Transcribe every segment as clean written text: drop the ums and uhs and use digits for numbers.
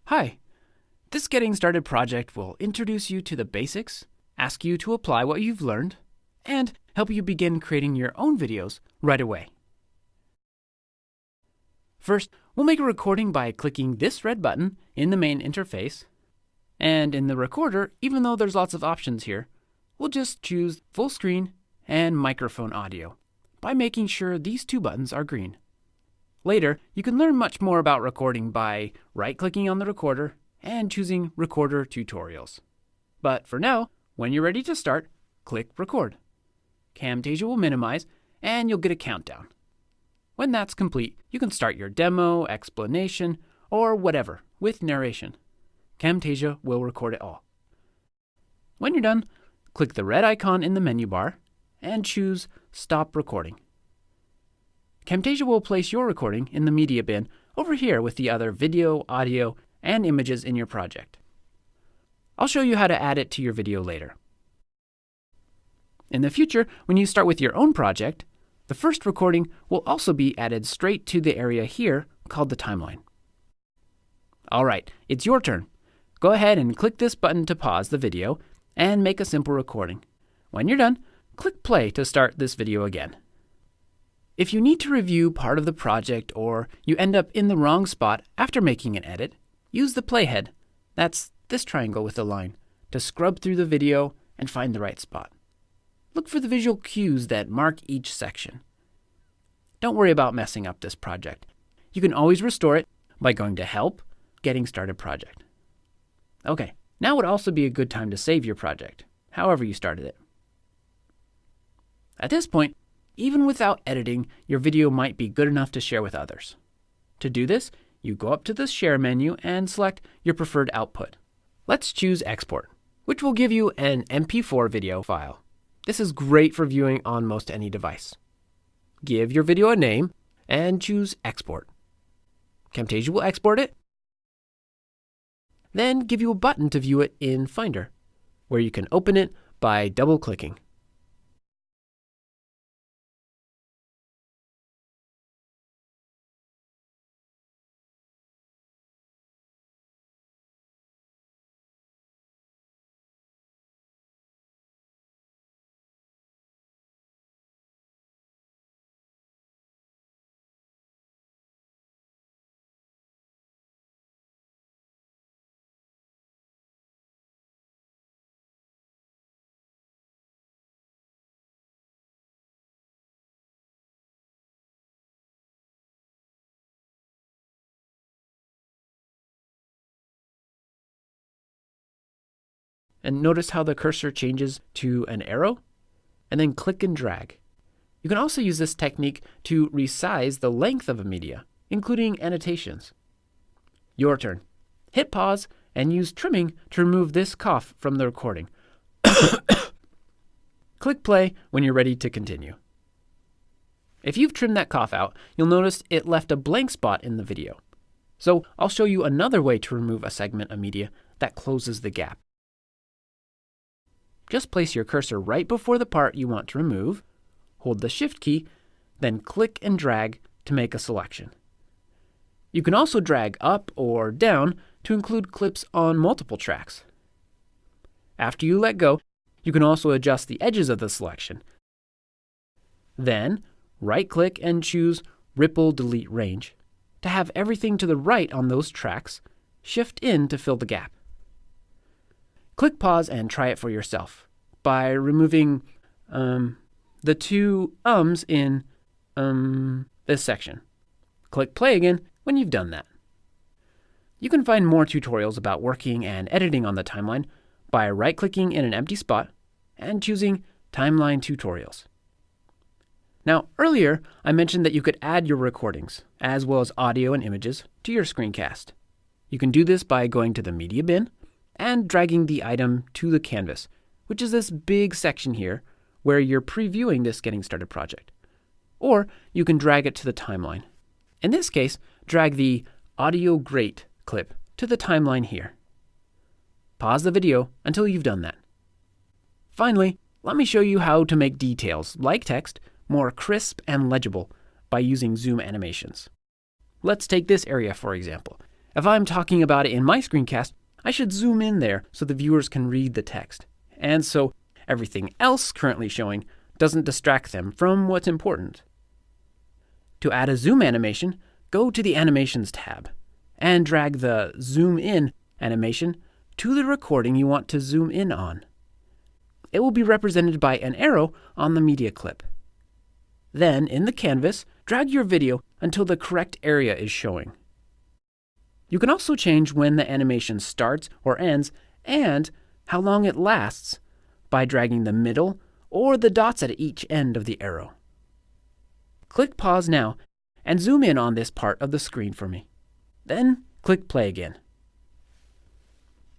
Hi, this Getting Started project will introduce you to the basics, ask you to apply what you've learned, and help you begin creating your own videos right away. First, we'll make a recording by clicking this red button in the main interface. And in the recorder, even though there's lots of options here, we'll just choose full screen and microphone audio by making sure these two buttons are green. Later, you can learn much more about recording by right-clicking on the recorder and choosing Recorder Tutorials. But for now, when you're ready to start, click Record. Camtasia will minimize, and you'll get a countdown. When that's complete, you can start your demo, explanation, or whatever with narration. Camtasia will record it all. When you're done, click the red icon in the menu bar and choose Stop Recording. Camtasia will place your recording in the media bin over here with the other video, audio, and images in your project. I'll show you how to add it to your video later. In the future, when you start with your own project, the first recording will also be added straight to the area here called the timeline. All right, it's your turn. Go ahead and click this button to pause the video and make a simple recording. When you're done, click play to start this video again. If you need to review part of the project or you end up in the wrong spot after making an edit, use the playhead, that's this triangle with a line, to scrub through the video and find the right spot. Look for the visual cues that mark each section. Don't worry about messing up this project. You can always restore it by going to Help, Getting Started Project. Okay, now would also be a good time to save your project, however you started it. At this point, even without editing, your video might be good enough to share with others. To do this, you go up to the Share menu and select your preferred output. Let's choose Export, which will give you an MP4 video file. This is great for viewing on most any device. Give your video a name and choose Export. Camtasia will export it, then give you a button to view it in Finder, where you can open it by double-clicking. And notice how the cursor changes to an arrow, and then click and drag. You can also use this technique to resize the length of a media, including annotations. Your turn. Hit pause and use trimming to remove this cough from the recording. Click play when you're ready to continue. If you've trimmed that cough out, you'll notice it left a blank spot in the video. So I'll show you another way to remove a segment of media that closes the gap. Just place your cursor right before the part you want to remove, hold the Shift key, then click and drag to make a selection. You can also drag up or down to include clips on multiple tracks. After you let go, you can also adjust the edges of the selection. Then, right-click and choose Ripple Delete Range to have everything to the right on those tracks shift in to fill the gap. Click pause and try it for yourself by removing the two ums in this section. Click play again when you've done that. You can find more tutorials about working and editing on the timeline by right-clicking in an empty spot and choosing Timeline Tutorials. Now, earlier I mentioned that you could add your recordings, as well as audio and images, to your screencast. You can do this by going to the media bin and dragging the item to the canvas, which is this big section here where you're previewing this Getting Started project. Or you can drag it to the timeline. In this case, drag the Audio Great clip to the timeline here. Pause the video until you've done that. Finally, let me show you how to make details, like text, more crisp and legible by using zoom animations. Let's take this area for example. If I'm talking about it in my screencast, I should zoom in there so the viewers can read the text, and so everything else currently showing doesn't distract them from what's important. To add a zoom animation, go to the Animations tab and drag the Zoom In animation to the recording you want to zoom in on. It will be represented by an arrow on the media clip. Then, in the canvas, drag your video until the correct area is showing. You can also change when the animation starts or ends and how long it lasts by dragging the middle or the dots at each end of the arrow. Click pause now and zoom in on this part of the screen for me. Then click play again.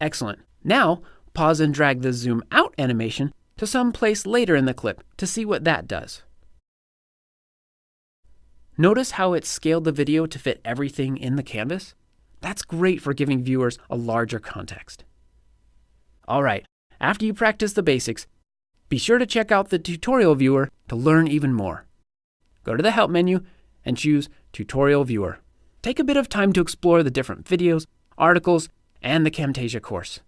Excellent. Now pause and drag the zoom out animation to some place later in the clip to see what that does. Notice how it scaled the video to fit everything in the canvas? That's great for giving viewers a larger context. All right, after you practice the basics, be sure to check out the tutorial viewer to learn even more. Go to the Help menu and choose Tutorial Viewer. Take a bit of time to explore the different videos, articles, and the Camtasia course.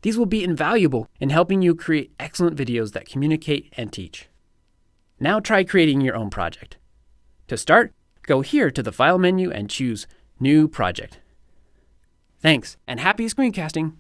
These will be invaluable in helping you create excellent videos that communicate and teach. Now try creating your own project. To start, go here to the File menu and choose New Project. Thanks, and happy screencasting!